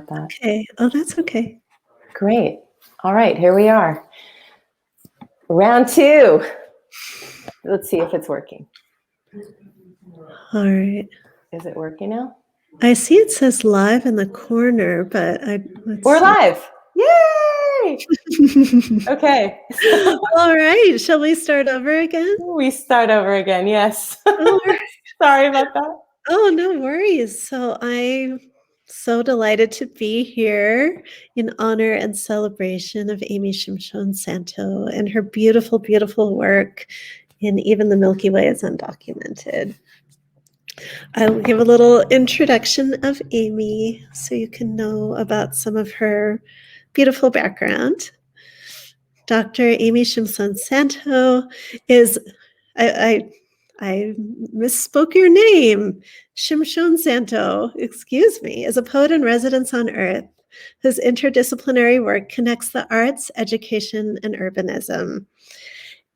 about that. Okay. Oh, that's okay. Great. All right, here we are. Round 2. Let's see if it's working. All right. Is it working now? I see it says live in the corner, but We're live. Yay! Okay. All right. Shall we start over again? We start over again. Yes. Oh, Sorry about that. oh, no worries. So I'm so delighted to be here in honor and celebration of Amy Shimshon-Santo and her beautiful, beautiful work in Even the Milky Way is Undocumented. I'll give a little introduction of Amy so you can know about some of her beautiful background. Dr. Amy Shimshon-Santo is, I misspoke your name, Shimshon-Santo, excuse me, is a poet in residence on Earth whose interdisciplinary work connects the arts, education, and urbanism.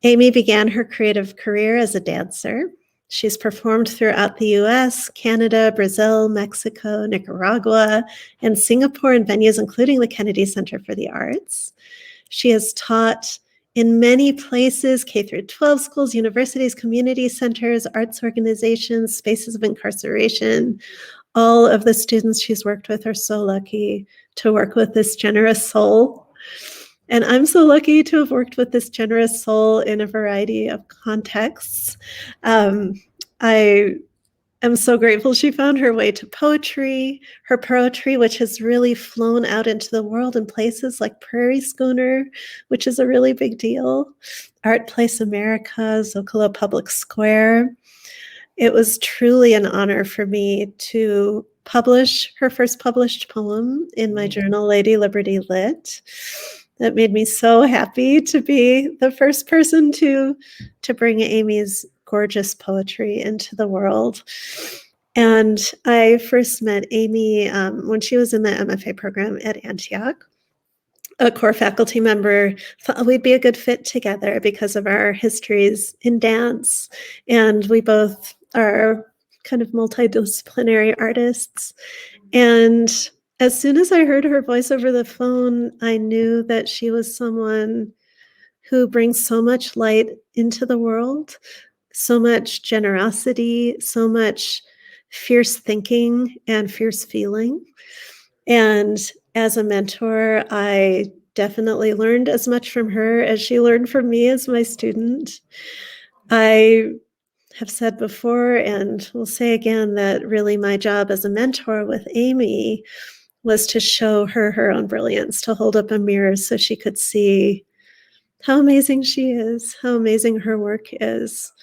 Amy began her creative career as a dancer. She's performed throughout the US, Canada, Brazil, Mexico, Nicaragua, and Singapore in venues including the Kennedy Center for the Arts. She has taught in many places, K through 12 schools, universities, community centers, arts organizations, spaces of incarceration. All of the students she's worked with are so lucky to work with this generous soul. And I'm so lucky to have worked with this generous soul in a variety of contexts. I am so grateful she found her way to poetry, her poetry, which has really flown out into the world in places like Prairie Schooner, which is a really big deal, Art Place America, Zocalo Public Square. It was truly an honor for me to publish her first published poem in my journal, Lady Liberty Lit. That made me so happy to be the first person to bring Amy's gorgeous poetry into the world. And I first met Amy when she was in the MFA program at Antioch. A core faculty member thought we'd be a good fit together because of our histories in dance. And we both are kind of multidisciplinary artists. And as soon as I heard her voice over the phone, I knew that she was someone who brings so much light into the world, so much generosity, so much fierce thinking and fierce feeling. And as a mentor, I definitely learned as much from her as she learned from me as my student. I have said before and will say again that really my job as a mentor with Amy was to show her her own brilliance, to hold up a mirror so she could see how amazing she is, how amazing her work is,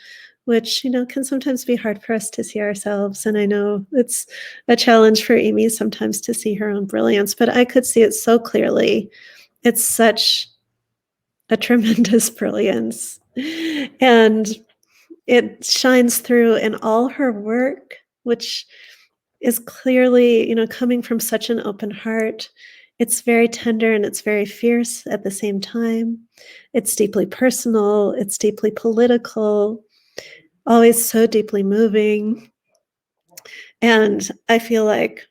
which, can sometimes be hard for us to see ourselves. And I know it's a challenge for Amy sometimes to see her own brilliance, but I could see it so clearly. It's such a tremendous brilliance. And it shines through in all her work, which is clearly, coming from such an open heart. It's very tender and it's very fierce at the same time. It's deeply personal. It's deeply political, always so deeply moving. And I feel like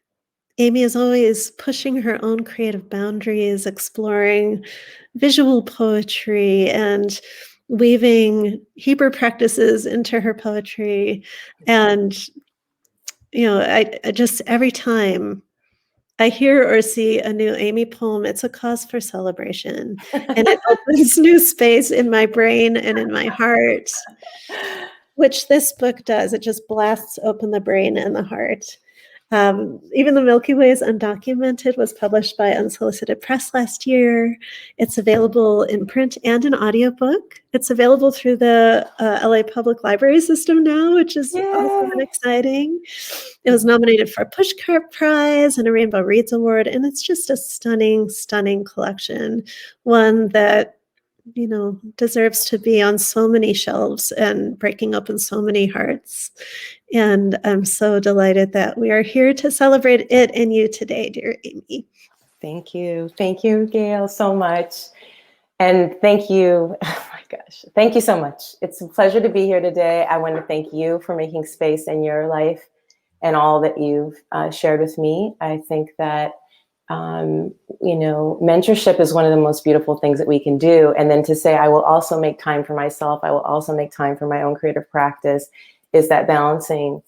Amy is always pushing her own creative boundaries, exploring visual poetry and weaving Hebrew practices into her poetry. And, I just, every time I hear or see a new Amy poem, it's a cause for celebration. And it opens new space in my brain and in my heart, which this book does. It just blasts open the brain and the heart. Even the Milky Way is Undocumented was published by Unsolicited Press last year. It's available in print and an audiobook. It's available through the LA Public Library system now, which is awesome and exciting. It was nominated for a Pushcart Prize and a Rainbow Reads Award, and it's just a stunning, stunning collection, one that deserves to be on so many shelves and breaking open so many hearts. And I'm so delighted that we are here to celebrate it and you today, dear Amy. Thank you. Thank you, Gayle, so much. And thank you. Oh my gosh. Thank you so much. It's a pleasure to be here today. I want to thank you for making space in your life and all that you've shared with me. I think that mentorship is one of the most beautiful things that we can do. And then to say, I will also make time for myself, I will also make time for my own creative practice, is that balancing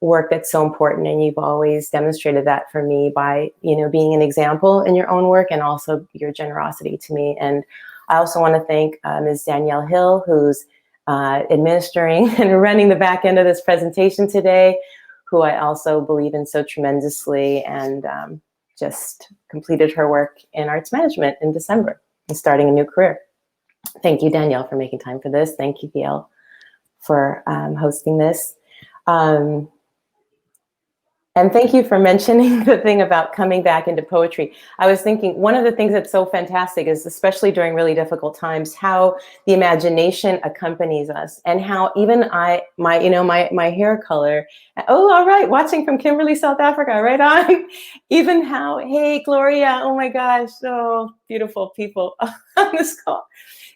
work that's so important. And you've always demonstrated that for me by, being an example in your own work and also your generosity to me. And I also want to thank Ms. Danielle Hill, who's administering and running the back end of this presentation today, who I also believe in so tremendously, and just completed her work in arts management in December and starting a new career. Thank you, Danielle, for making time for this. Thank you, Gayle, for hosting this. And thank you for mentioning the thing about coming back into poetry. I was thinking one of the things that's so fantastic is, especially during really difficult times, how the imagination accompanies us, and how even my hair color. Oh, all right, watching from Kimberley, South Africa, right on. Even how, hey, Gloria, oh my gosh, so beautiful people on this call.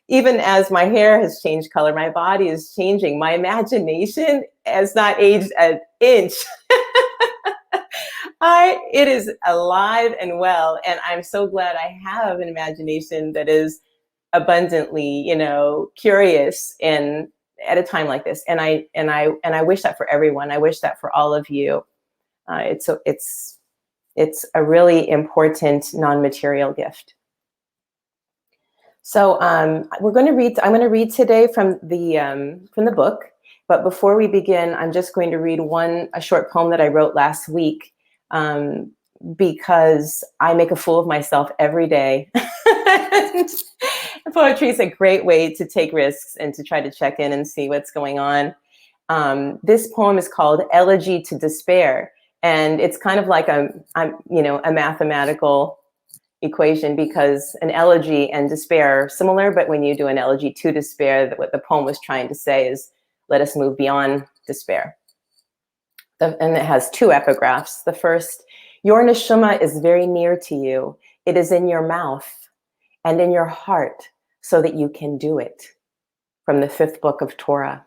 Even as my hair has changed color, my body is changing. My imagination has not aged an inch. It is alive and well, and I'm so glad I have an imagination that is abundantly, curious and at a time like this. And I wish that for everyone. I wish that for all of you. It's a really important non-material gift. So I'm going to read today from the book. But before we begin, I'm just going to read a short poem that I wrote last week, because I make a fool of myself every day. Poetry is a great way to take risks and to try to check in and see what's going on. This poem is called Elegy to Despair, and it's kind of like a mathematical equation, because an elegy and despair are similar, but when you do an elegy to despair, what the poem was trying to say is, let us move beyond despair. And it has two epigraphs. The first, your neshama is very near to you. It is in your mouth and in your heart so that you can do it. From the 5th book of Torah.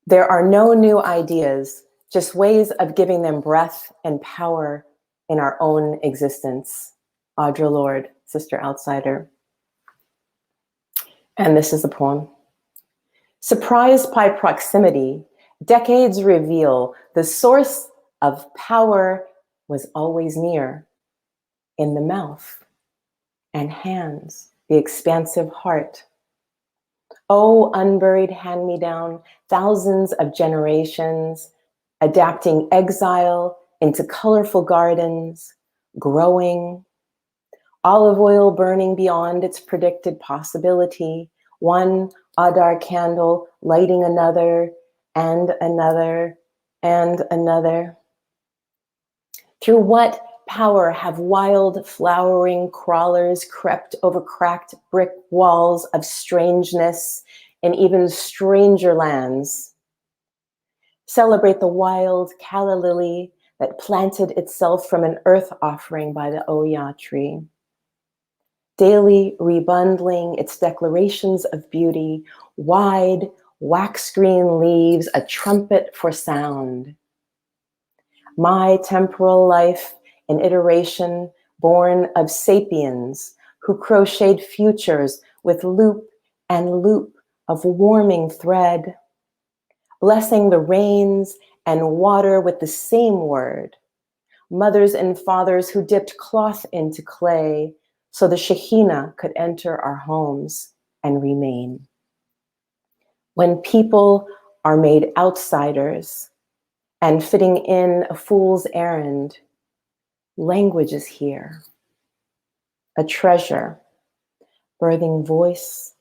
There are no new ideas, just ways of giving them breath and power in our own existence. Audre Lorde, Sister Outsider. And this is the poem. Surprised by proximity, decades reveal the source of power was always near, in the mouth and hands, the expansive heart. Oh, unburied hand-me-down, thousands of generations, adapting exile into colorful gardens, growing, olive oil burning beyond its predicted possibility, one Adar candle lighting another, and another, and another. Through what power have wild flowering crawlers crept over cracked brick walls of strangeness in even stranger lands? Celebrate the wild calla lily that planted itself from an earth offering by the Oya tree. Daily rebundling its declarations of beauty, wide wax green leaves, a trumpet for sound. My temporal life, an iteration born of sapiens who crocheted futures with loop and loop of warming thread, blessing the rains and water with the same word, mothers and fathers who dipped cloth into clay so the Shekhinah could enter our homes and remain. When people are made outsiders and fitting in a fool's errand, language is here, a treasure, birthing voice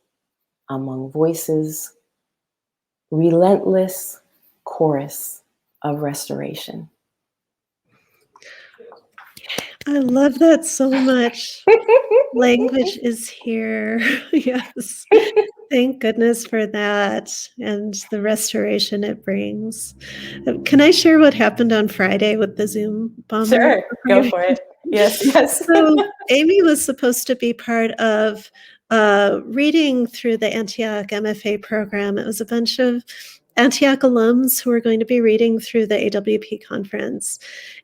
among voices, relentless chorus of restoration. I love that so much. Language is here. Yes. Thank goodness for that and the restoration it brings. Can I share what happened on Friday with the Zoom bomber? Sure, go for it. Yes, yes. So Amy was supposed to be part of reading through the Antioch MFA program. It was a bunch of Antioch alums who are going to be reading through the AWP conference,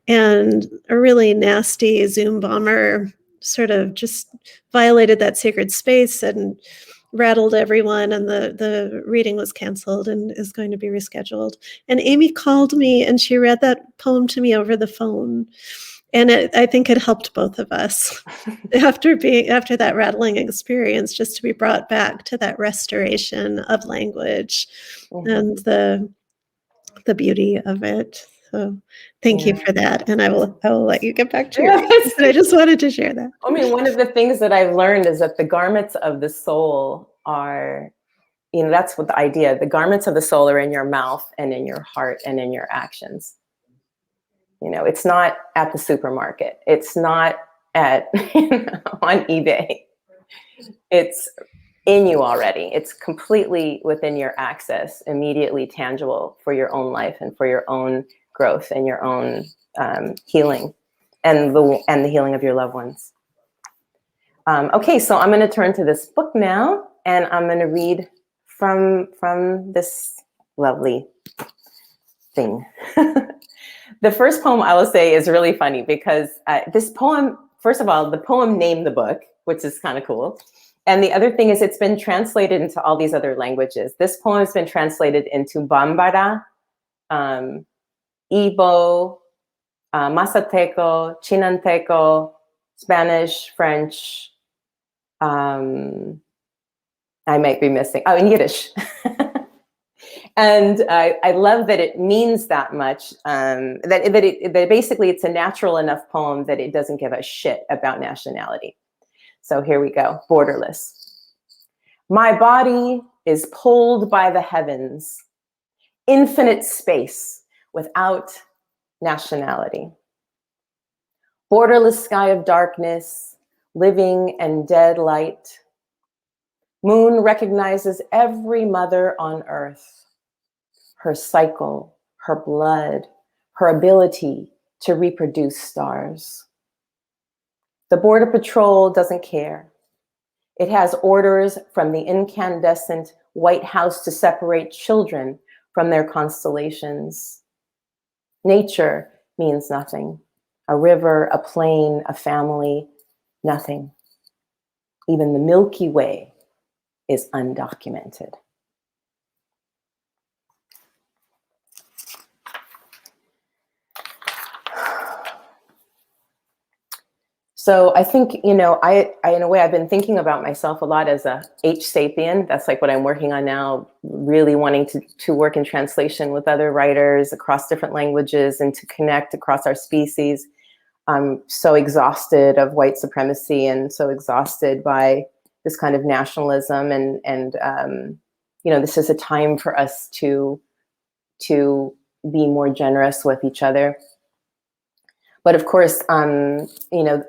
and a really nasty Zoom bomber sort of just violated that sacred space and rattled everyone, and the reading was canceled and is going to be rescheduled. And Amy called me and she read that poem to me over the phone. And I think it helped both of us after that rattling experience, just to be brought back to that restoration of language and the beauty of it. So thank you for that. And I will let you get back to your reading. But I just wanted to share that. I mean, one of the things that I've learned is that the garments of the soul are, that's what the idea, the garments of the soul are in your mouth and in your heart and in your actions. It's not at the supermarket. It's not at, on eBay. It's in you already. It's completely within your access, immediately tangible for your own life and for your own growth and your own healing and the healing of your loved ones. Okay, so I'm going to turn to this book now, and I'm going to read from this lovely thing. The first poem I will say is really funny because this poem, first of all, the poem named the book, which is kind of cool. And the other thing is it's been translated into all these other languages. This poem has been translated into Bambara, Igbo, Mazateco, Chinanteco, Spanish, French. I might be missing. Oh, in Yiddish. And I love that it means that much. That basically it's a natural enough poem that it doesn't give a shit about nationality. So here we go. Borderless. My body is pulled by the heavens, infinite space without nationality. Borderless sky of darkness, living and dead light. Moon recognizes every mother on earth, her cycle, her blood, her ability to reproduce stars. The Border Patrol doesn't care. It has orders from the incandescent White House to separate children from their constellations. Nature means nothing. A river, a plane, a family, nothing. Even the Milky Way is undocumented. So I think, I in a way, I've been thinking about myself a lot as a H sapien. That's like what I'm working on now, really wanting to work in translation with other writers across different languages and to connect across our species. I'm so exhausted of white supremacy and so exhausted by this kind of nationalism. And this is a time for us to be more generous with each other. But of course, a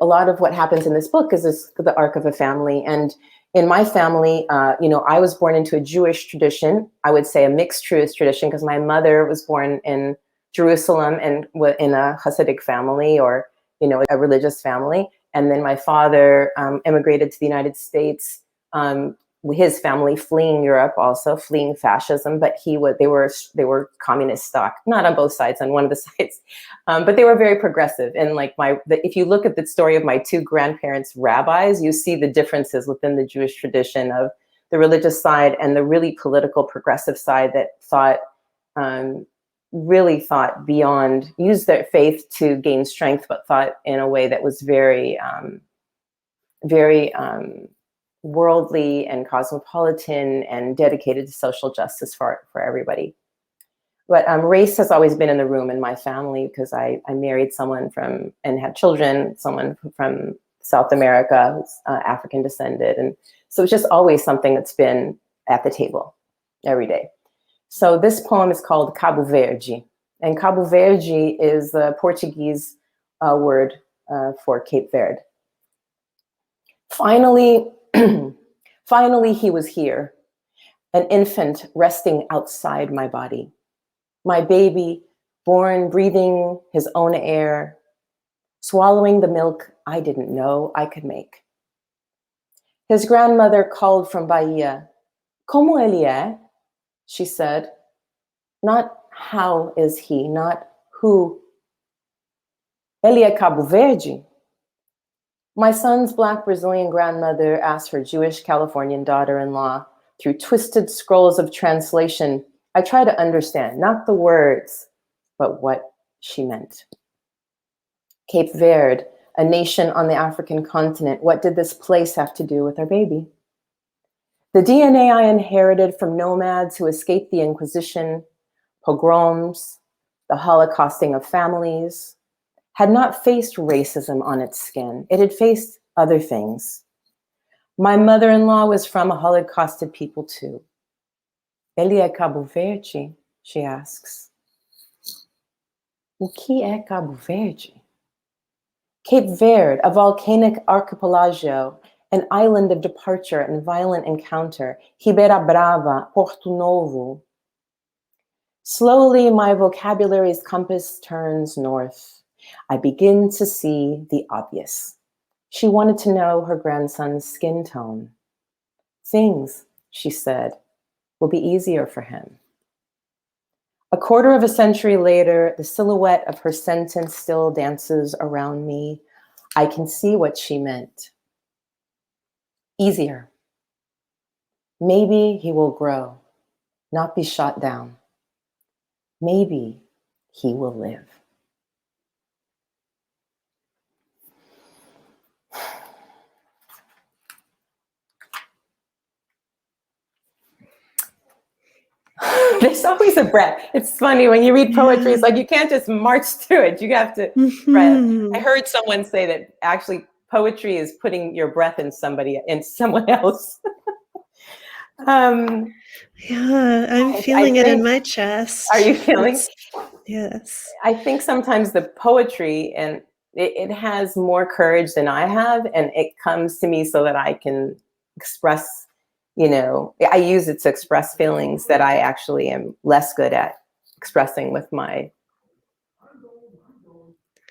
lot of what happens in this book is the arc of a family. And in my family, I was born into a Jewish tradition. I would say a mixed Jewish tradition because my mother was born in Jerusalem and in a Hasidic family or, a religious family. And then my father immigrated to the United States, his family fleeing Europe, also fleeing fascism, but they were communist stock, not on both sides, on one of the sides, but they were very progressive. And if you look at the story of my two grandparents, rabbis, you see the differences within the Jewish tradition of the religious side and the really political progressive side that really thought beyond, used their faith to gain strength, but thought in a way that was very, very worldly and cosmopolitan and dedicated to social justice for everybody. But race has always been in the room in my family because I married someone and had children, someone from South America who's African descended. And so it's just always something that's been at the table every day. So this poem is called Cabo Verde. And Cabo Verde is the Portuguese word for Cape Verde. Finally, finally, he was here, an infant resting outside my body. My baby, born breathing his own air, swallowing the milk I didn't know I could make. His grandmother called from Bahia. Como ele é? She said. Not how is he, not who. Ele é Cabo Verde? My son's Black Brazilian grandmother asked her Jewish Californian daughter-in-law. Through twisted scrolls of translation, I try to understand, not the words, but what she meant. Cape Verde, a nation on the African continent, what did this place have to do with our baby? The DNA I inherited from nomads who escaped the Inquisition, pogroms, the Holocausting of families, had not faced racism on its skin. It had faced other things. My mother-in-law was from a Holocausted people too. Ele é Cabo Verde? She asks. O que é Cabo Verde? Cape Verde, a volcanic archipelago, an island of departure and violent encounter. Ribeira Brava, Porto Novo. Slowly, my vocabulary's compass turns north. I begin to see the obvious. She wanted to know her grandson's skin tone. Things, she said, will be easier for him. A quarter of a century later, the silhouette of her sentence still dances around me. I can see what she meant. Easier. Maybe he will grow, not be shot down. Maybe he will live. There's always a breath. It's funny when you read poetry, it's like you can't just march through it. You have to breath. I heard someone say that actually poetry is putting your breath in someone else. Yeah, I'm feeling it in my chest. Are you feeling? Yes. I think sometimes the poetry, and it has more courage than I have, and it comes to me so that I can express, I use it to express feelings that I actually am less good at expressing with my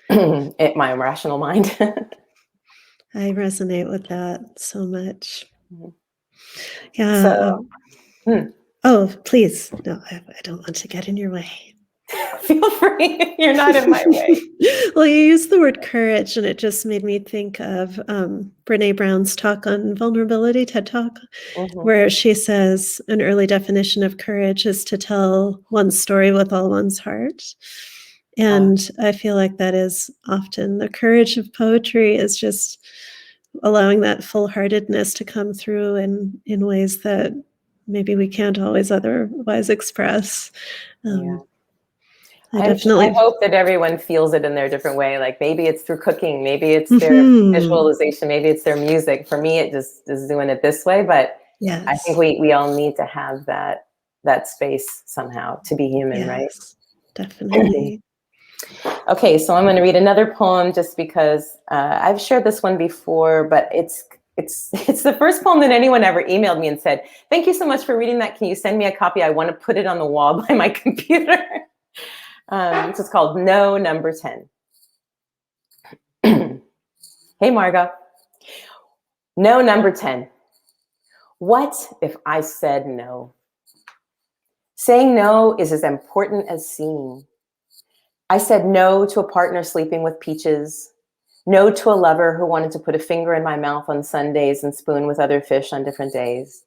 my rational mind. I resonate with that so much. Mm-hmm. Yeah. Oh, please. No, I don't want to get in your way. Feel free. You're not in my way. Well, you used the word courage, and it just made me think of Brene Brown's talk on vulnerability, TED Talk, where she says an early definition of courage is to tell one's story with all one's heart. And I feel like that is often the courage of poetry, is just allowing that full-heartedness to come through in ways that maybe we can't always otherwise express. I hope that everyone feels it in their different way. Like maybe it's through cooking, maybe it's their visualization, maybe it's their music. For me, it just is doing it this way. But yes. I think we all need to have that space somehow to be human, right? Definitely. Okay, so I'm going to read another poem just because I've shared this one before, but it's the first poem that anyone ever emailed me and said, "Thank you so much for reading that. Can you send me a copy? I want to put it on the wall by my computer." This is called No Number 10. Hey, Margot. No Number 10. What if I said no? Saying no is as important as seeing. I said no to a partner sleeping with peaches, no to a lover who wanted to put a finger in my mouth on Sundays and spoon with other fish on different days.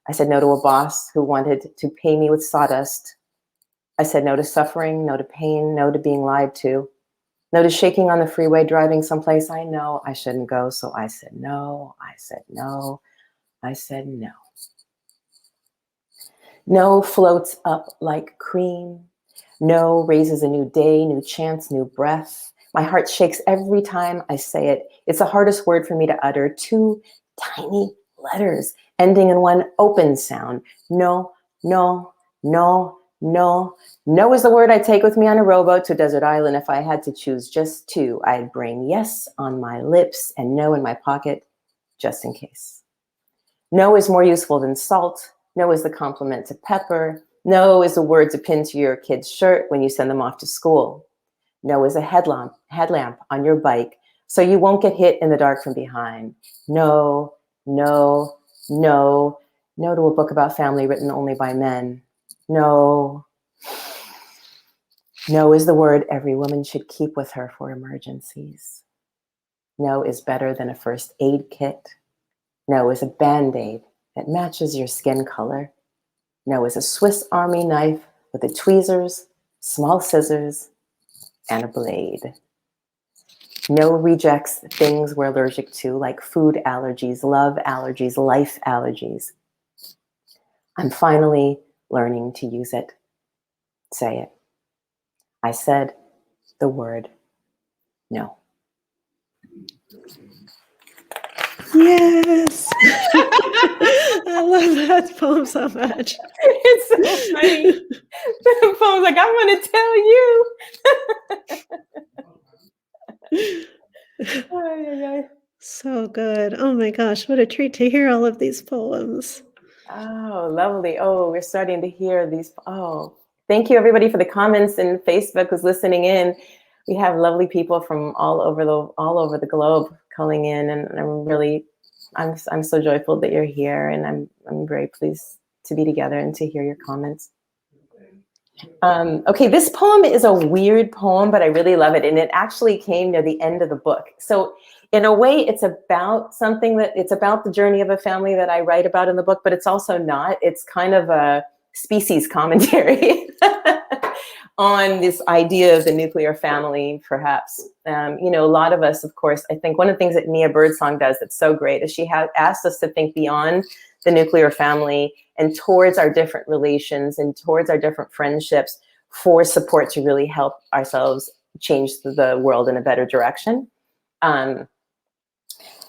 I said no to a boss who wanted to pay me with sawdust. I said no to suffering, no to pain, no to being lied to, no to shaking on the freeway driving someplace I know I shouldn't go. So I said no, I said no, I said no. No floats up like cream. No raises a new day, new chance, new breath. My heart shakes every time I say it. It's the hardest word for me to utter. 2 tiny letters ending in one open sound. No, no, no, no. No is the word I take with me on a rowboat to a desert island. If I had to choose just 2, I'd bring yes on my lips and no in my pocket, just in case. No is more useful than salt. No is the complement to pepper. No is the word to pin to your kid's shirt when you send them off to school. No is a headlamp on your bike so you won't get hit in the dark from behind. No, no, no. No to a book about family written only by men. No. No is the word every woman should keep with her for emergencies. No is better than a first aid kit. No is a Band-Aid that matches your skin color. No is a Swiss Army knife with the tweezers, small scissors, and a blade. No rejects things we're allergic to, like food allergies, love allergies, life allergies. I'm finally learning to use it. Say it. I said the word no. Yes. I love that poem so much. It's so funny. The poem's like, I want to tell you. So good. Oh my gosh, what a treat to hear all of these poems. Oh, lovely. Oh, we're starting to hear these. Oh, thank you everybody for the comments, and Facebook who's listening in. We have lovely people from all over the globe calling in, and I'm so joyful that you're here, and I'm very pleased to be together and to hear your comments. Okay, this poem is a weird poem, but I really love it, and it actually came near the end of the book. So in a way, it's about it's about the journey of a family that I write about in the book, but it's also not. It's kind of a species commentary on this idea of the nuclear family, perhaps. A lot of us, of course, I think one of the things that Mia Birdsong does that's so great is she asked us to think beyond the nuclear family and towards our different relations and towards our different friendships for support to really help ourselves change the world in a better direction.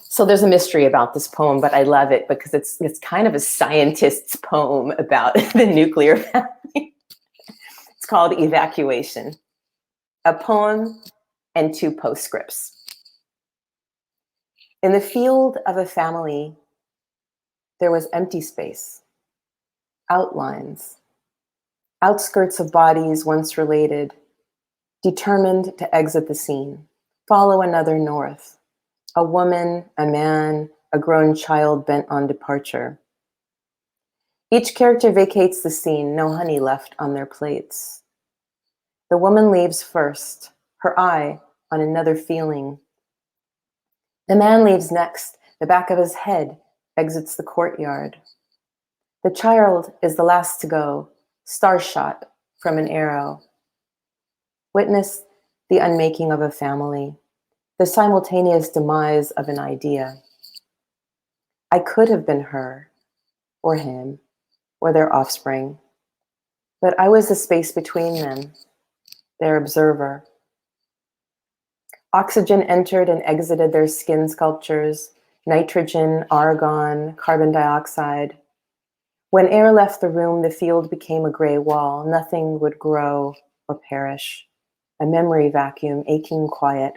So there's a mystery about this poem, but I love it because it's kind of a scientist's poem about the nuclear family. It's called Evacuation, a poem and 2 postscripts. In the field of a family, there was empty space, outlines, outskirts of bodies once related, determined to exit the scene, follow another north, a woman, a man, a grown child bent on departure. Each character vacates the scene, no honey left on their plates. The woman leaves first, her eye on another feeling. The man leaves next, the back of his head exits the courtyard. The child is the last to go, star-shot from an arrow. Witness the unmaking of a family, the simultaneous demise of an idea. I could have been her, or him, or their offspring, but I was the space between them, their observer. Oxygen entered and exited their skin sculptures, nitrogen, argon, carbon dioxide. When air left the room, the field became a gray wall. Nothing would grow or perish. A memory vacuum, aching quiet.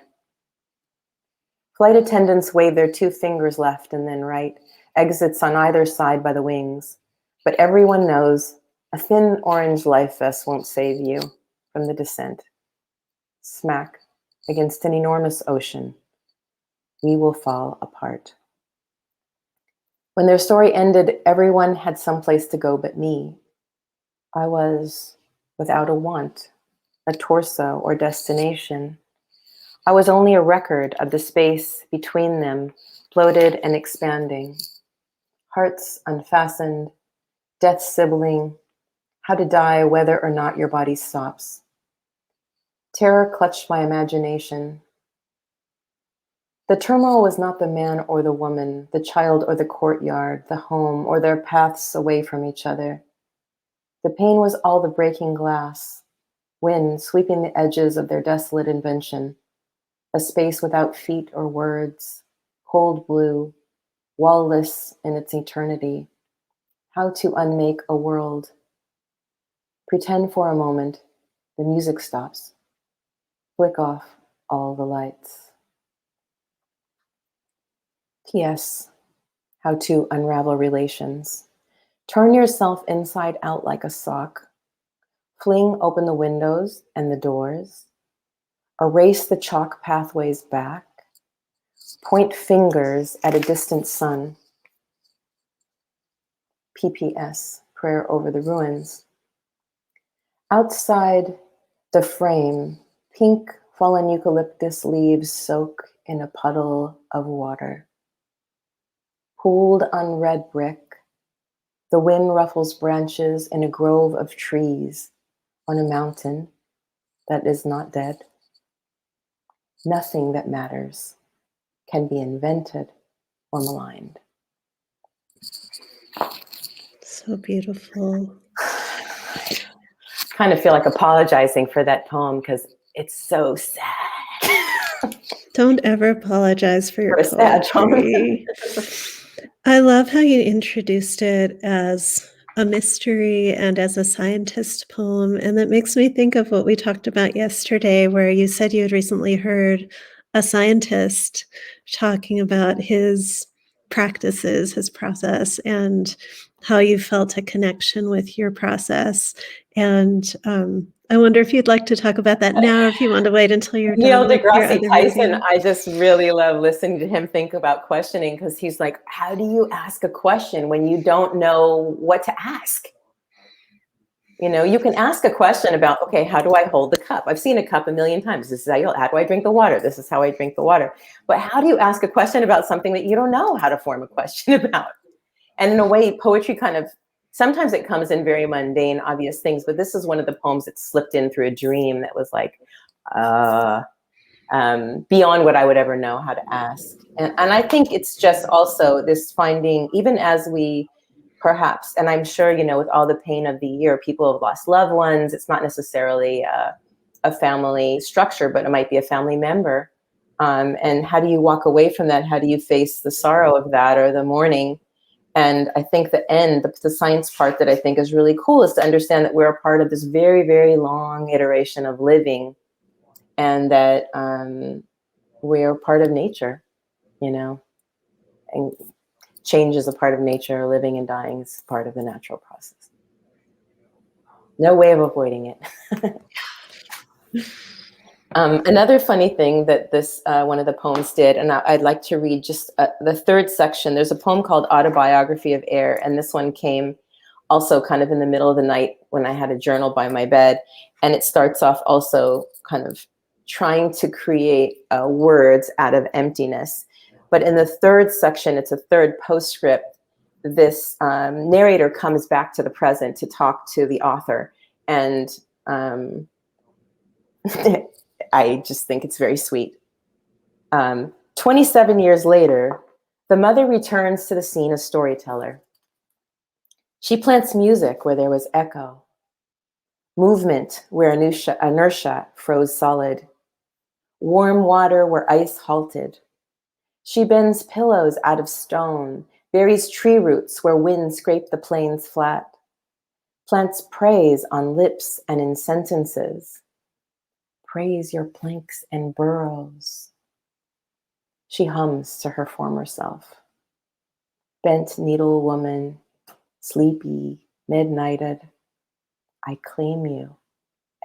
Flight attendants wave their 2 fingers left and then right, exits on either side by the wings. But everyone knows a thin orange life vest won't save you from the descent. Smack against an enormous ocean. We will fall apart. When their story ended, everyone had someplace to go but me. I was without a want, a torso, or destination. I was only a record of the space between them, bloated and expanding. Hearts unfastened, death sibling, how to die whether or not your body stops. Terror clutched my imagination. The turmoil was not the man or the woman, the child or the courtyard, the home, or their paths away from each other. The pain was all the breaking glass, wind sweeping the edges of their desolate invention, a space without feet or words, cold blue, wall-less in its eternity. How to unmake a world. Pretend for a moment the music stops. Flick off all the lights. P.S. How to unravel relations. Turn yourself inside out like a sock. Fling open the windows and the doors. Erase the chalk pathways back. Point fingers at a distant sun. PPS, prayer over the ruins. Outside, The frame, pink fallen eucalyptus leaves soak in a puddle of water. Pooled on red brick, the wind ruffles branches in a grove of trees on a mountain that is not dead. Nothing that matters can be invented or maligned. So beautiful. Kind of feel like apologizing for that poem because it's so sad. Don't ever apologize for your For a sad poem. poetry. I love how you introduced it as a mystery and as a scientist poem. And that makes me think of what we talked about yesterday, where you said you had recently heard a scientist talking about his practices, his process, and how you felt a connection with your process. And I wonder if you'd like to talk about that now, or if you want to wait until you're Neil done with your deGrasse other Tyson, reading. I just really love listening to him think about questioning, because he's like, how do you ask a question when you don't know what to ask? You know, you can ask a question about, okay, how do I hold the cup? I've seen a cup a million times. This is how do I drink the water? This is how I drink the water. But how do you ask a question about something that you don't know how to form a question about? And in a way, poetry kind of, sometimes it comes in very mundane, obvious things, but this is one of the poems that slipped in through a dream that was like, beyond what I would ever know how to ask. And I think it's just also this finding, even as we perhaps, and I'm sure, you know, with all the pain of the year, people have lost loved ones. It's not necessarily a family structure, but it might be a family member. And how do you walk away from that? How do you face the sorrow of that or the mourning? And I think the science part that I think is really cool is to understand that we're a part of this very, very long iteration of living, and that we're part of nature, you know, and change is a part of nature, living and dying is part of the natural process. No way of avoiding it. Another funny thing that this one of the poems did, and I'd like to read just the third section. There's a poem called Autobiography of Air, and this one came also kind of in the middle of the night when I had a journal by my bed, and it starts off also kind of trying to create words out of emptiness. But in the third section, it's a third postscript, this narrator comes back to the present to talk to the author, and I just think it's very sweet. 27 years later, the mother returns to the scene a storyteller. She plants music where there was echo, movement where inertia froze solid, warm water where ice halted. She bends pillows out of stone, buries tree roots where wind scraped the plains flat, plants praise on lips and in sentences. Praise your planks and burrows. She hums to her former self. Bent needle woman, sleepy, midnighted. I claim you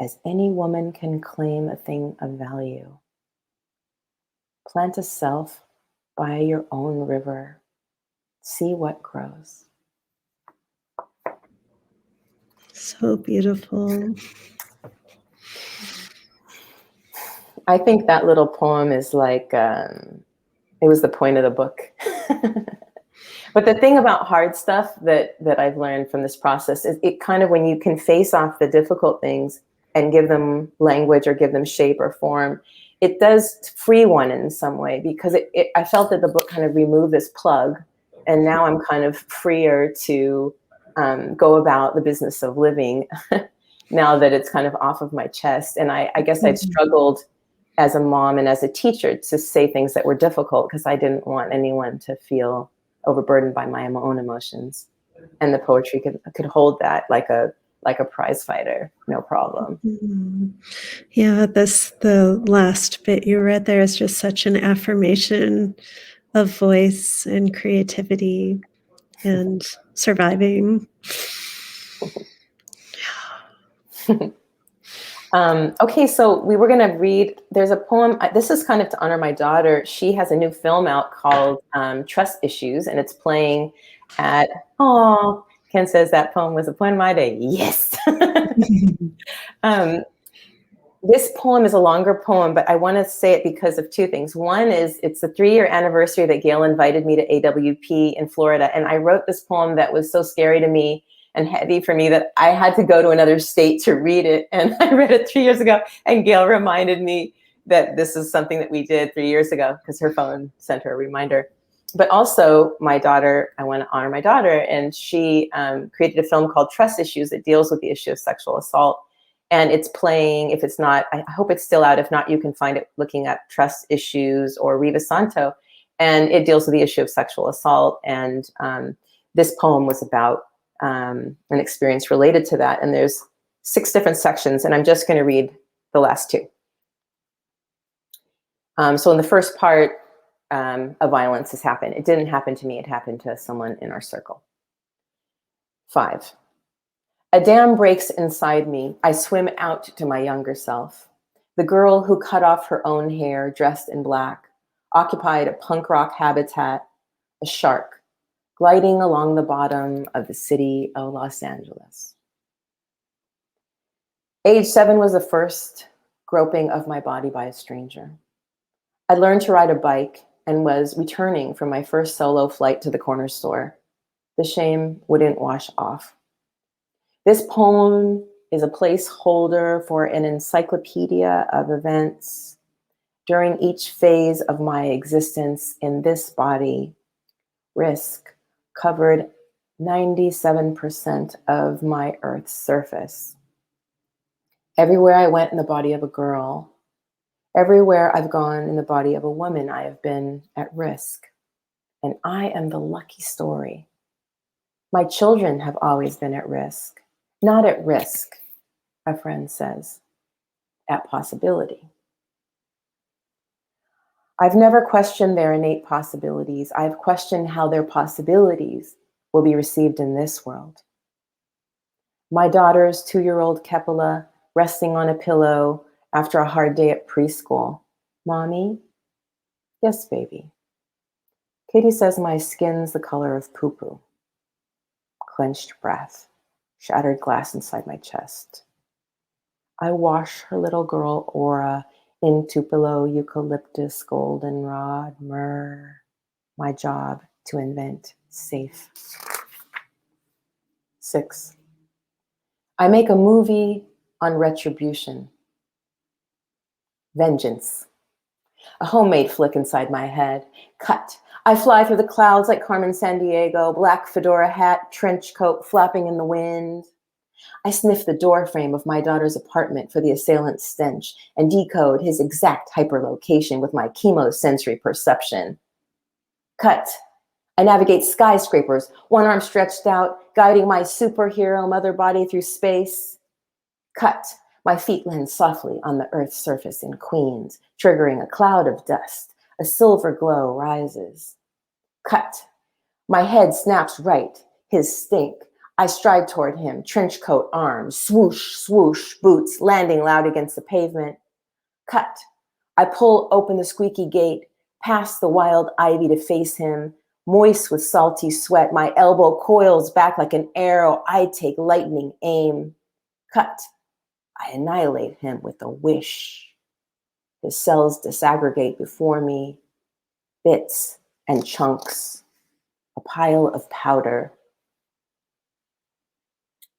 as any woman can claim a thing of value. Plant a self by your own river. See what grows. So beautiful. I think that little poem is like, it was the point of the book. But the thing about hard stuff that I've learned from this process is it kind of, when you can face off the difficult things and give them language or give them shape or form, it does free one in some way, because I felt that the book kind of removed this plug, and now I'm kind of freer to go about the business of living now that it's kind of off of my chest. And I guess I'd struggled as a mom and as a teacher to say things that were difficult because I didn't want anyone to feel overburdened by my own emotions. And the poetry could hold that like a prize fighter, no problem. Mm-hmm. Yeah, the last bit you read there is just such an affirmation of voice and creativity and surviving. Okay, so we were going to read, there's a poem, this is kind of to honor my daughter. She has a new film out called Trust Issues, and it's playing at, Ken says that poem was a poem of my day. Yes. This poem is a longer poem, but I want to say it because of two things. One is it's the 3-year anniversary that Gayle invited me to AWP in Florida. And I wrote this poem that was so scary to me and heavy for me that I had to go to another state to read it. And I read it 3 years ago. And Gayle reminded me that this is something that we did 3 years ago because her phone sent her a reminder. But also my daughter, I want to honor my daughter. And she created a film called Trust Issues that deals with the issue of sexual assault. And it's playing, if it's not, I hope it's still out. If not, you can find it looking at Trust Issues or Riva Santo. And it deals with the issue of sexual assault. And this poem was about an experience related to that. And there's 6 different sections, and I'm just going to read the last 2. So in the first part, a violence has happened. It didn't happen to me. It happened to someone in our circle. 5. A dam breaks inside me. I swim out to my younger self. The girl who cut off her own hair, dressed in black, occupied a punk rock habitat, a shark, gliding along the bottom of the city of Los Angeles. Age 7 was the first groping of my body by a stranger. I learned to ride a bike and was returning from my first solo flight to the corner store. The shame wouldn't wash off. This poem is a placeholder for an encyclopedia of events. During each phase of my existence in this body, risk covered 97% of my Earth's surface. Everywhere I went in the body of a girl, everywhere I've gone in the body of a woman, I have been at risk. And I am the lucky story. My children have always been at risk. Not at risk, a friend says, at possibility. I've never questioned their innate possibilities. I've questioned how their possibilities will be received in this world. My daughter's 2-year-old Kepala resting on a pillow after a hard day at preschool. Mommy? Yes, baby. Katie says my skin's the color of poo-poo. Clenched breath. Shattered glass inside my chest. I wash her little girl aura in Tupelo, eucalyptus, goldenrod, myrrh. My job to invent safe. 6. I make a movie on retribution. Vengeance. A homemade flick inside my head. Cut. I fly through the clouds like Carmen Sandiego, black fedora hat, trench coat flapping in the wind. I sniff the doorframe of my daughter's apartment for the assailant's stench and decode his exact hyperlocation with my chemosensory perception. Cut. I navigate skyscrapers, one arm stretched out, guiding my superhero mother body through space. Cut. My feet land softly on the Earth's surface in Queens, triggering a cloud of dust. A silver glow rises. Cut. My head snaps right, his stink. I stride toward him, trench coat, arms, swoosh, swoosh, boots landing loud against the pavement. Cut. I pull open the squeaky gate, past the wild ivy to face him, moist with salty sweat. My elbow coils back like an arrow. I take lightning aim. Cut. I annihilate him with a wish. His cells disaggregate before me, bits and chunks, a pile of powder.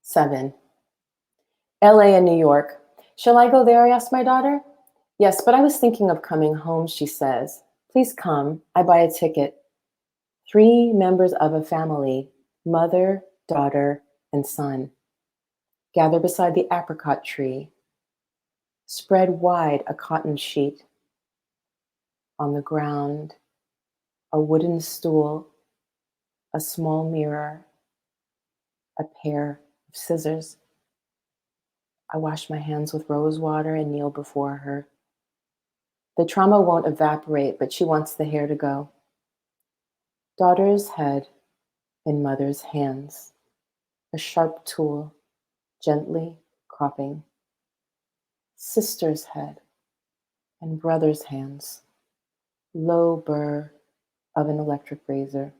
7. LA and New York. Shall I go there? I asked my daughter. Yes, but I was thinking of coming home, she says. Please come. I buy a ticket. 3 members of a family, mother, daughter, and son, gather beside the apricot tree. Spread wide a cotton sheet. On the ground, a wooden stool, a small mirror, a pair of scissors. I wash my hands with rose water and kneel before her. The trauma won't evaporate, but she wants the hair to go. Daughter's head in mother's hands, a sharp tool, gently cropping. Sister's head in brother's hands, low burr of an electric razor.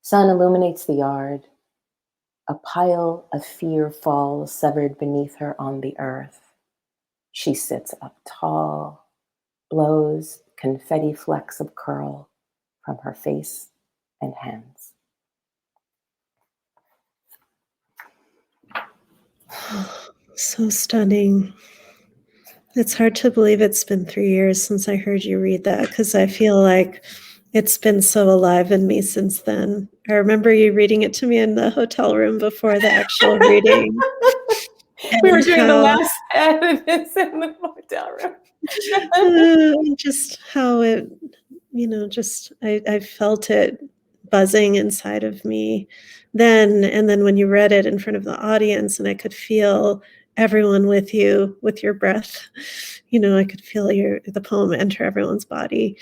Sun illuminates the yard. A pile of fear falls severed beneath her on the earth. She sits up tall, blows confetti flecks of curl from her face and hands. So stunning. It's hard to believe it's been 3 years since I heard you read that, because I feel like it's been so alive in me since then. I remember you reading it to me in the hotel room before the actual reading. We were And doing the how, last edits in the hotel room. just how it, just I felt it buzzing inside of me then. And then when you read it in front of the audience, and I could feel everyone with you, with your breath, I could feel the poem enter everyone's body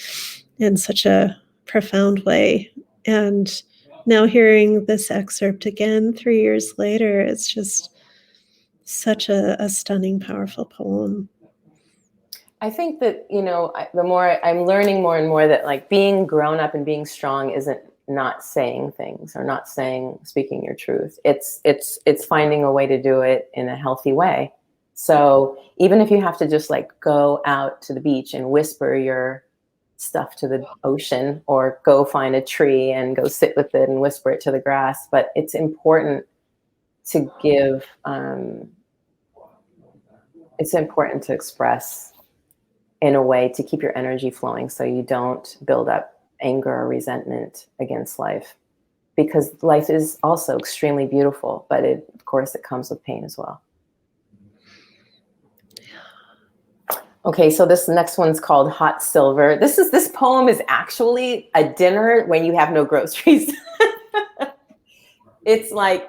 in such a profound way. And now hearing this excerpt again 3 years later, it's just such a stunning, powerful poem. I think that, the more I'm learning more and more that like being grown up and being strong isn't not saying things or not speaking your truth. It's finding a way to do it in a healthy way. So even if you have to just like go out to the beach and whisper your stuff to the ocean, or go find a tree and go sit with it and whisper it to the grass, but it's important to give, it's important to express in a way to keep your energy flowing so you don't build up anger or resentment against life. Because life is also extremely beautiful, but of course it comes with pain as well. Okay, so this next one's called Hot Silver. This poem is actually a dinner when you have no groceries. It's like,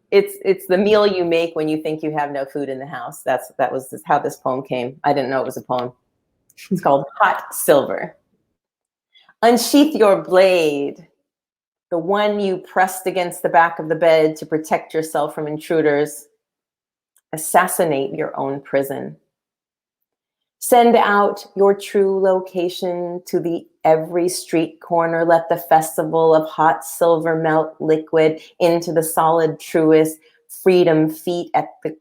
it's the meal you make when you think you have no food in the house. That was how this poem came. I didn't know it was a poem. It's called Hot Silver. Unsheath your blade, the one you pressed against the back of the bed to protect yourself from intruders. Assassinate your own prison. Send out your true location to the every street corner. Let the festival of hot silver melt liquid into the solid truest. Freedom feet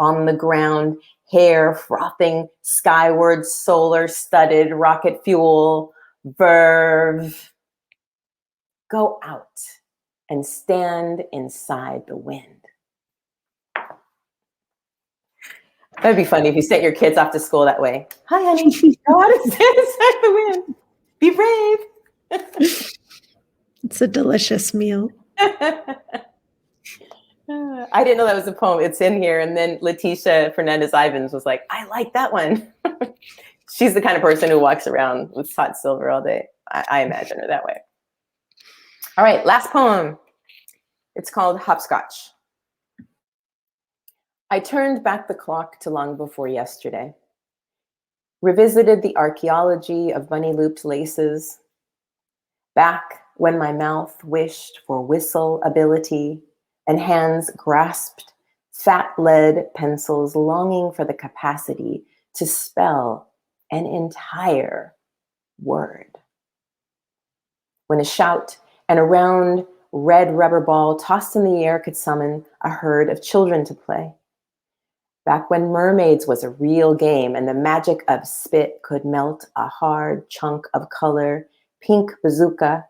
on the ground, hair frothing skyward, solar studded rocket fuel. Verve. Go out and stand inside the wind. That'd be funny if you sent your kids off to school that way. Hi, honey. Go out and stand inside the wind. Be brave. It's a delicious meal. I didn't know that was a poem. It's in here. And then Leticia Fernandez-Ivins was like, I like that one. She's the kind of person who walks around with hot silver all day. I imagine her that way. All right, last poem. It's called Hopscotch. I turned back the clock to long before yesterday, revisited the archaeology of bunny-looped laces, back when my mouth wished for whistle ability and hands grasped fat lead pencils, longing for the capacity to spell an entire word. When a shout and a round red rubber ball tossed in the air could summon a herd of children to play. Back when mermaids was a real game and the magic of spit could melt a hard chunk of color, pink bazooka,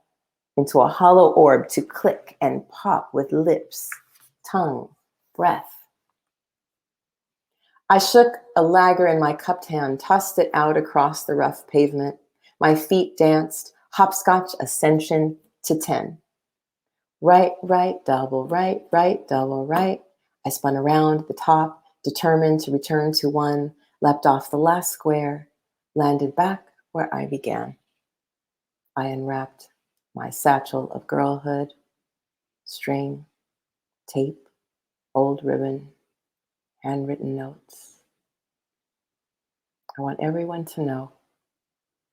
into a hollow orb to click and pop with lips, tongue, breath. I shook a lager in my cupped hand, tossed it out across the rough pavement. My feet danced, hopscotch ascension to 10. Right, double, right, double, right. I spun around the top, determined to return to one, leapt off the last square, landed back where I began. I unwrapped my satchel of girlhood, string, tape, old ribbon, handwritten notes. I want everyone to know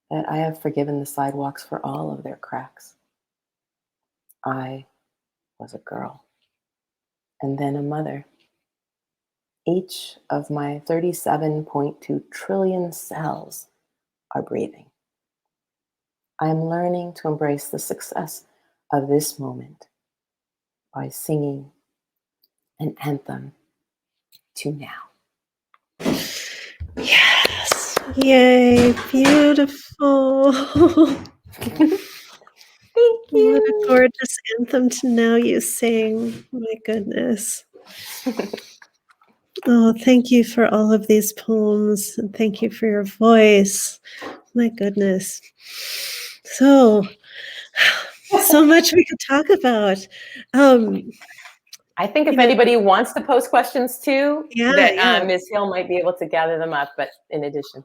that I have forgiven the sidewalks for all of their cracks. I was a girl, and then a mother. Each of my 37.2 trillion cells are breathing. I am learning to embrace the success of this moment by singing an anthem to now. Yes. Yay. Beautiful. Thank What a you. gorgeous anthem to know you sing. My goodness. Oh, thank you for all of these poems, and thank you for your voice. My goodness. So much we could talk about. I think if anybody wants to post questions too, Yeah. Ms. Hill might be able to gather them up, but in addition.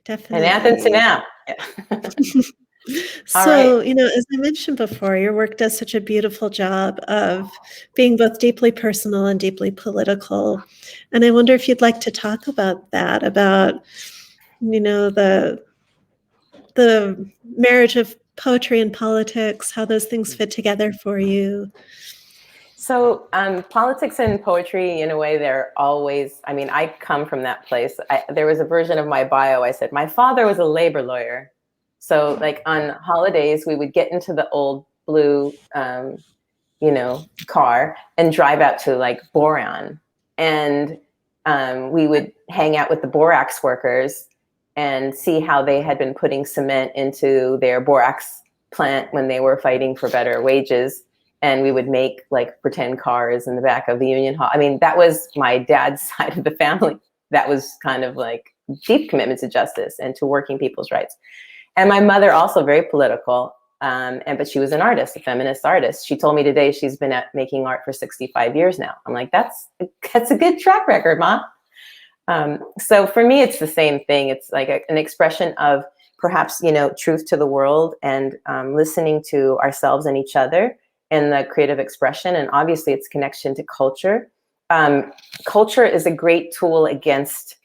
Definitely. And Athens to now. So, as I mentioned before, your work does such a beautiful job of being both deeply personal and deeply political. And I wonder if you'd like to talk about that, about, the marriage of poetry and politics, how those things fit together for you. So politics and poetry, in a way, they're always, I come from that place. There was a version of my bio, I said, my father was a labor lawyer. So like on holidays, we would get into the old blue, car and drive out to like Boron. And we would hang out with the borax workers and see how they had been putting cement into their borax plant when they were fighting for better wages. And we would make like pretend cars in the back of the Union Hall. That was my dad's side of the family. That was kind of like deep commitment to justice and to working people's rights. And my mother also very political, but she was an artist, a feminist artist. She told me today she's been making art for 65 years now. I'm like, that's a good track record, Ma. So for me, it's the same thing. It's like an expression of perhaps, truth to the world and listening to ourselves and each other in the creative expression. And obviously its connection to culture. Culture is a great tool against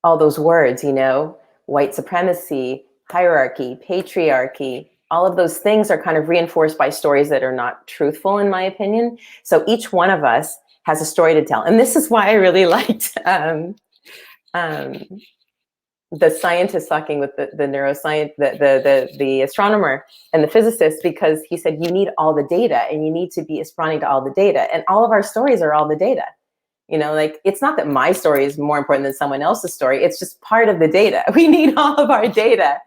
all those words, white supremacy, hierarchy, patriarchy, all of those things are kind of reinforced by stories that are not truthful, in my opinion. So each one of us has a story to tell. And this is why I really liked the scientist talking with the neuroscience, the astronomer and the physicist, because he said, you need all the data and you need to be responding to all the data. And all of our stories are all the data. Like, it's not that my story is more important than someone else's story. It's just part of the data. We need all of our data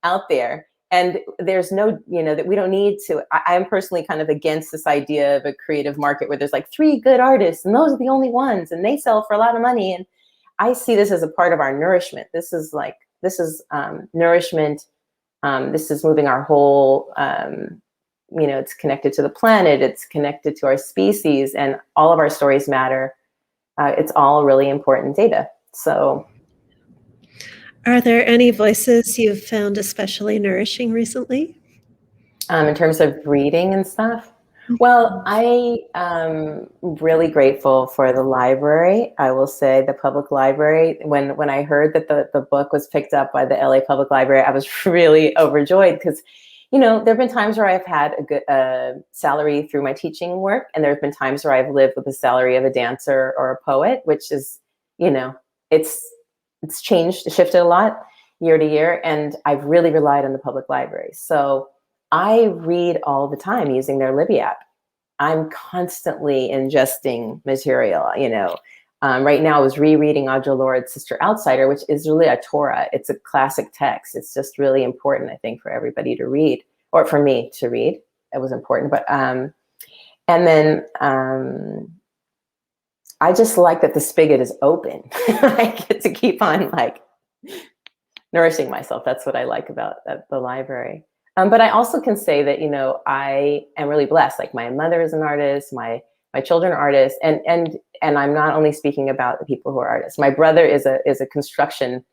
out there. And there's no, that we don't need to. I'm personally kind of against this idea of a creative market where there's like 3 good artists and those are the only ones and they sell for a lot of money. And I see this as a part of our nourishment. This is nourishment. This is moving our whole, it's connected to the planet. It's connected to our species, and all of our stories matter. It's all really important data. So, are there any voices you've found especially nourishing recently? In terms of reading and stuff? Well, I am really grateful for the library. I will say the public library. When I heard that the book was picked up by the LA Public Library, I was really overjoyed because, there have been times where I've had a good salary through my teaching work, and there have been times where I've lived with the salary of a dancer or a poet, which is, it's shifted a lot year to year, and I've really relied on the public library. So I read all the time using their Libby app. I'm constantly ingesting material, Right now I was rereading Audre Lorde's Sister Outsider, which is really a Torah. It's a classic text. It's just really important, I think, for everybody to read, or for me to read. It was important. But, and then I just like that the spigot is open. I get to keep on nourishing myself. That's what I like about the library. But I also can say that, I am really blessed. Like, my mother is an artist, my children are artists, and I'm not only speaking about the people who are artists. My brother is a construction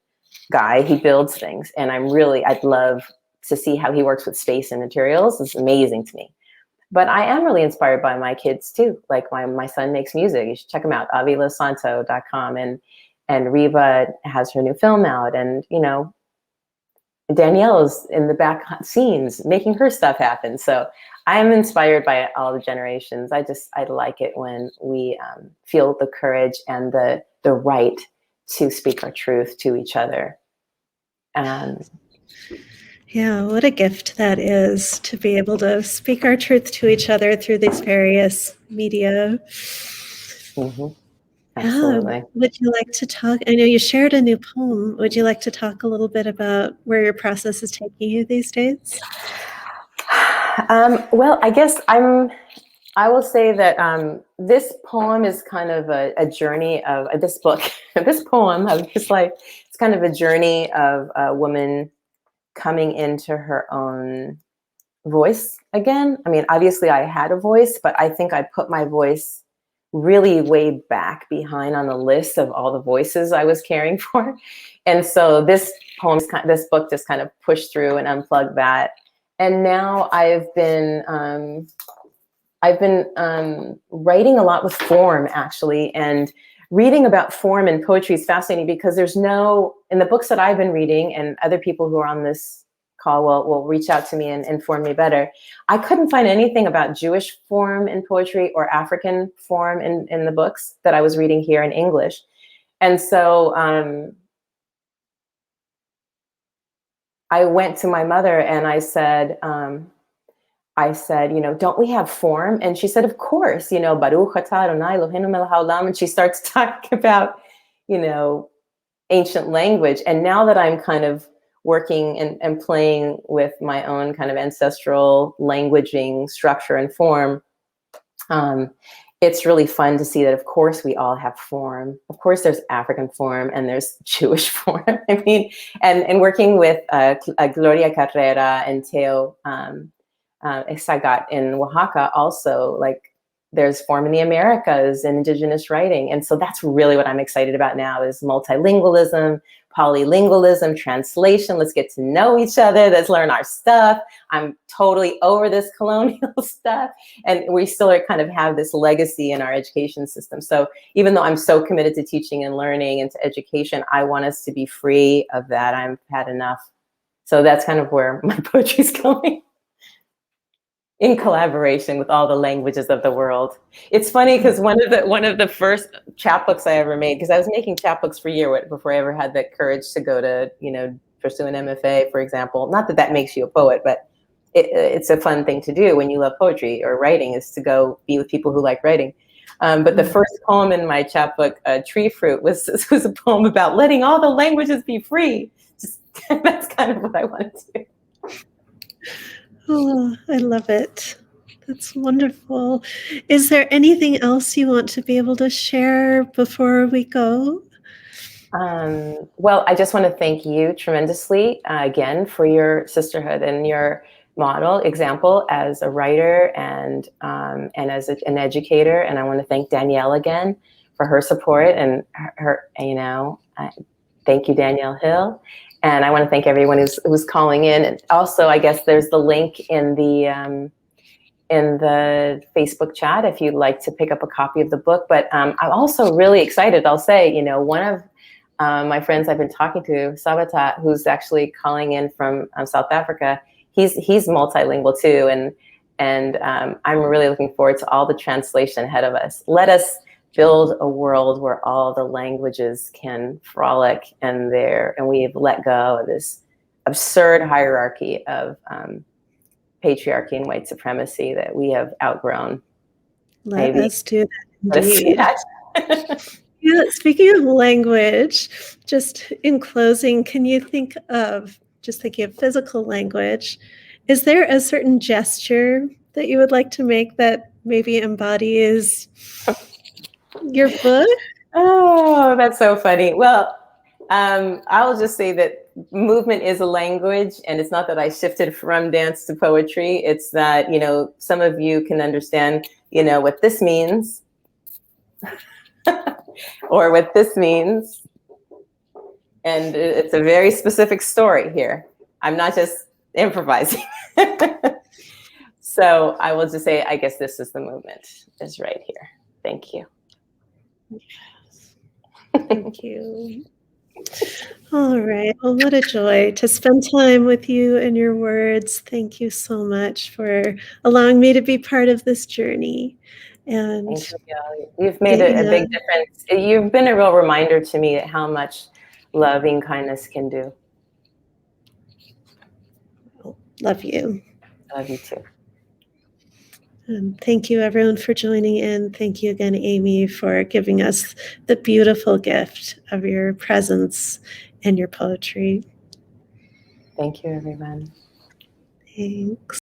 guy. He builds things, and I'd love to see how he works with space and materials. It's amazing to me. But I am really inspired by my kids too. Like, my son makes music. You should check him out, avilasanto.com. And Reva has her new film out, and Danielle is in the back scenes making her stuff happen. So I am inspired by all the generations. I like it when we feel the courage and the right to speak our truth to each other. Yeah, what a gift that is, to be able to speak our truth to each other through these various media. Absolutely. Would you like to talk? I know you shared a new poem. Would you like to talk a little bit about where your process is taking you these days? Well, I guess I will say that this poem is kind of a journey of this book, this poem of this life. It's kind of a journey of a woman coming into her own voice again. I mean, obviously I had a voice, but I think I put my voice really way back behind on the list of all the voices I was caring for. And so this book just kind of pushed through and unplugged that. And now I've been writing a lot with form, actually, and reading about form in poetry is fascinating because in the books that I've been reading, and other people who are on this call will reach out to me and inform me better. I couldn't find anything about Jewish form in poetry or African form in the books that I was reading here in English. And so I went to my mother and I said, don't we have form? And she said, of course, Baruch atah Adonai Eloheinu melech haolam. And she starts talking about, ancient language. And now that I'm kind of working and playing with my own kind of ancestral languaging structure and form, it's really fun to see that, of course, we all have form. Of course, there's African form and there's Jewish form. I mean, and working with Gloria Carrera and Teo Sagat in Oaxaca also, like, there's form in the Americas and indigenous writing. And so that's really what I'm excited about now is multilingualism, polylingualism, translation. Let's get to know each other. Let's learn our stuff. I'm totally over this colonial stuff. And we still kind of have this legacy in our education system. So even though I'm so committed to teaching and learning and to education, I want us to be free of that. I've had enough. So that's kind of where my poetry's going. In collaboration with all the languages of the world. It's funny because one of the first chapbooks I ever made, because I was making chapbooks for a year before I ever had the courage to go to, pursue an MFA, for example. Not that that makes you a poet, but it's a fun thing to do when you love poetry or writing, is to go be with people who like writing. But the first poem in my chapbook, Tree Fruit, was a poem about letting all the languages be free. That's kind of what I wanted to do. Oh, I love it. That's wonderful. Is there anything else you want to be able to share before we go? Well, I just want to thank you tremendously again for your sisterhood and your model example as a writer and as an educator. And I want to thank Danielle again for her support and her thank you, Danielle Hill. And I want to thank everyone who's calling in. And also, I guess there's the link in the Facebook chat if you'd like to pick up a copy of the book. But I'm also really excited. I'll say, one of my friends I've been talking to, Sabata, who's actually calling in from South Africa, he's multilingual too. And I'm really looking forward to all the translation ahead of us. Let us build a world where all the languages can frolic and we've let go of this absurd hierarchy of patriarchy and white supremacy that we have outgrown. Let us do that, indeed. Yeah, speaking of language, just in closing, can you think of, just thinking of physical language, is there a certain gesture that you would like to make that maybe embodies your book? Oh, that's so funny. Well, I'll just say that movement is a language, and it's not that I shifted from dance to poetry. It's that, some of you can understand, what this means or what this means. And it's a very specific story here. I'm not just improvising. So I will just say, I guess this is the movement, is right here. Thank you. Yes. Thank you. All right. Well, what a joy to spend time with you and your words. Thank you so much for allowing me to be part of this journey. And thank you. You've made a big difference. You've been a real reminder to me how much loving kindness can do. Love you. I love you too. Thank you, everyone, for joining in. Thank you again, Amy, for giving us the beautiful gift of your presence and your poetry. Thank you, everyone. Thanks.